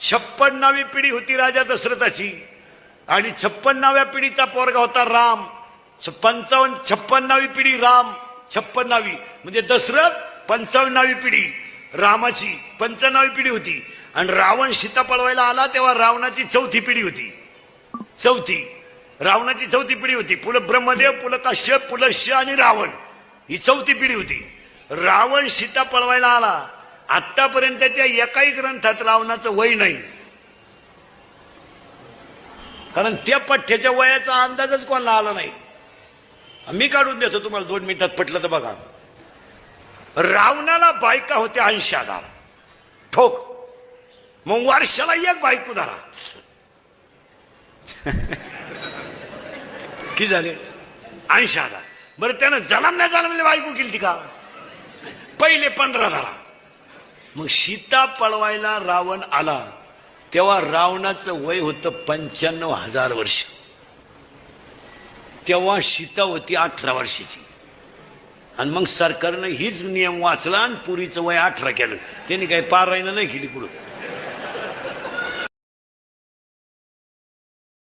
56वी पिढी होती राजा दशरथाची आणि 56व्या पिढीचा पोरगा होता राम. 56वी पिढी राम, 56वी म्हणजे दशरथ 55वी पिढी रामाची 55वी पिढी होती. आणि रावण सीता पळवायला आला तेव्हा रावणाची 4थी पिढी होती. रावणाची 4थी पिढी होती. पुढं ब्रह्मदेव, पुढं काश्यप, पुढं श आणि रावण, ही 4थी पिढी होती. रावण सीता पळवायला आला. आतापर्यंतच्या एकाही ग्रंथात रावणाचं वय नाही, कारण त्या पठ्याच्या वयाचा अंदाजच कोणाला आला नाही. मी काढून देतो तुम्हाला 2 मिनिटात, पटलं तर बघा. रावणाला बायका होत्या 80,000 ठोक. मग वर्षाला एक बायको धरा, किती झाले? 80,000. बरं त्यानं जलमल्या बायको केली का? पहिले 15 धरा. मग सीता पळवायला रावण आला तेव्हा रावणाचं वय होतं 95,000 वर्ष. तेव्हा सीता होती 18 वर्षाची. आणि मग सरकारनं हीच नियम वाचला आणि पुरीचं वय 18 केलं. त्यांनी काही पारायण नाही केली पुढं.